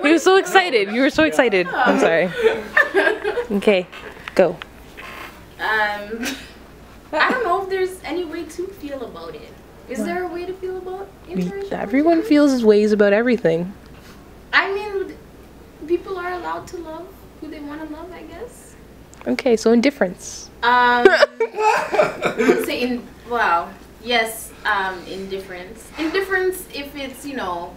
He was so excited. You were so excited. I'm sorry. Okay, go. I don't know if there's any way to feel about it. Is there a way to feel about interracial? Everyone feels ways about everything. I mean, people are allowed to love who they want to love, I guess. Okay, so indifference. Say yes, indifference. Indifference if it's, you know,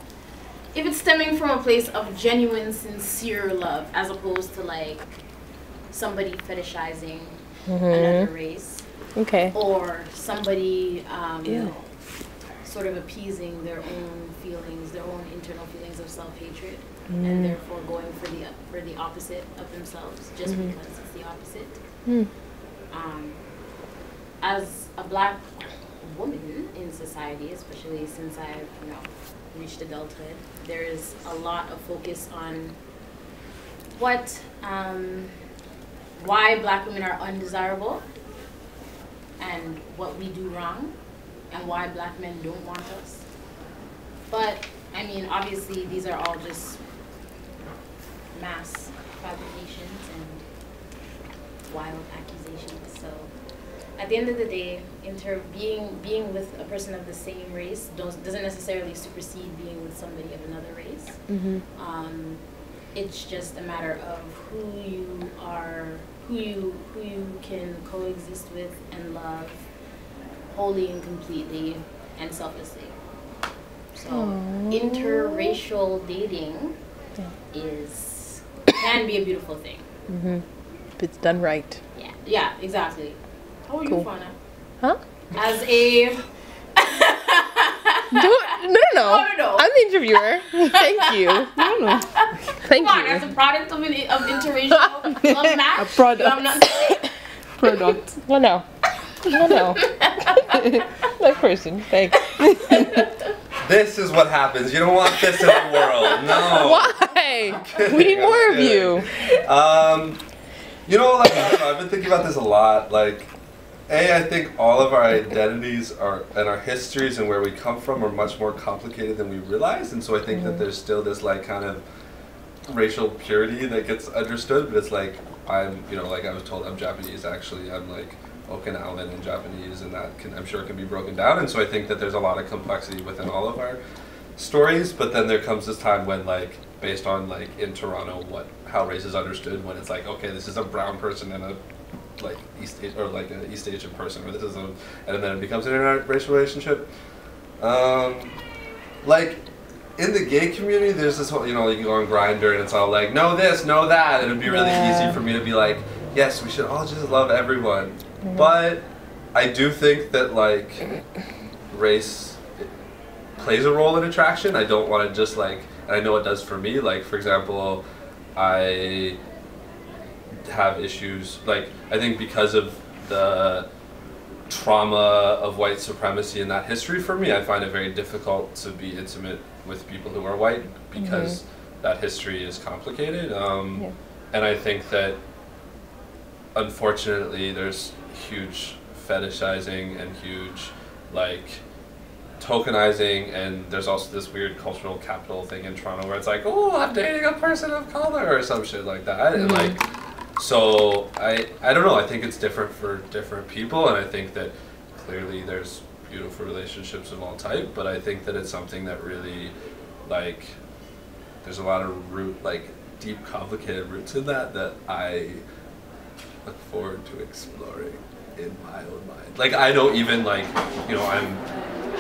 if it's stemming from a place of genuine, sincere love, as opposed to like somebody fetishizing another race. Okay. Or somebody sort of appeasing their own feelings, their own internal feelings of self-hatred, and therefore going for the opposite of themselves just because it's the opposite. As a black woman in society, especially since I've reached adulthood, there is a lot of focus on why black women are undesirable and what we do wrong and why black men don't want us. But I mean, obviously these are all just mass fabrications and wild accusations. So at the end of the day, being with a person of the same race doesn't necessarily supersede being with somebody of another race. It's just a matter of who you are, who you can coexist with and love wholly and completely and selflessly. So interracial dating can be a beautiful thing. If it's done right. Yeah, exactly. How are you, Fauna? Huh? As a No. No. I'm the interviewer. Thank you. No. Thank Come on, you. as a product of interracial love match. A product. I'm not Product. Well, no. That person. Thanks. This is what happens. You don't want this in the world. No. Why? We need more of you. You know, like, I don't know, I've been thinking about this a lot. Like, I think all of our identities and our histories and where we come from are much more complicated than we realize. And so I think that there's still this like kind of racial purity that gets understood. But it's like, like I was told I'm Japanese actually. I'm like Okinawan and Japanese, and that I'm sure can be broken down. And so I think that there's a lot of complexity within all of our stories. But then there comes this time when like, based on like in Toronto, how race is understood, when it's like, okay, this is a brown person and a like East Asian person, or this is and then it becomes an interracial relationship. Like in the gay community, there's this whole, you can go on Grindr and it's all like, no this, no that, and it'd be really easy for me to be like, yes, we should all just love everyone. But I do think that like race plays a role in attraction. I don't want to just like, and I know it does for me. Like for example, I have issues, like I think because of the trauma of white supremacy and that history for me, I find it very difficult to be intimate with people who are white because that history is complicated. And I think that unfortunately there's huge fetishizing and huge like tokenizing, and there's also this weird cultural capital thing in Toronto where it's like, oh, I'm dating a person of color or some shit like that. And like, so I don't know, I think it's different for different people, and I think that clearly there's beautiful relationships of all type, but I think that it's something that really, like, there's a lot of deep complicated roots in that I look forward to exploring in my own mind. Like I don't even like,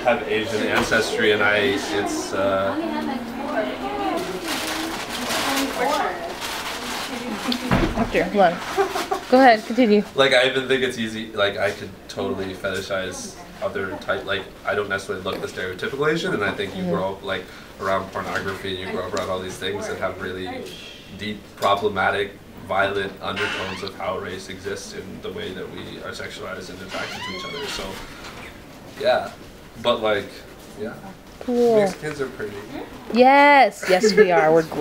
have Asian ancestry, and it's After, hold on. Go ahead, continue. Like I even think it's easy, like I could totally fetishize other type, like I don't necessarily look the stereotypical Asian, and I think you grow up like around pornography and you grow up around all these things that have really deep, problematic, violent undertones of how race exists in the way that we are sexualized and attracted to each other. So yeah, but like, yeah. Cool. Mexicans are pretty. Yes, we are. We're great.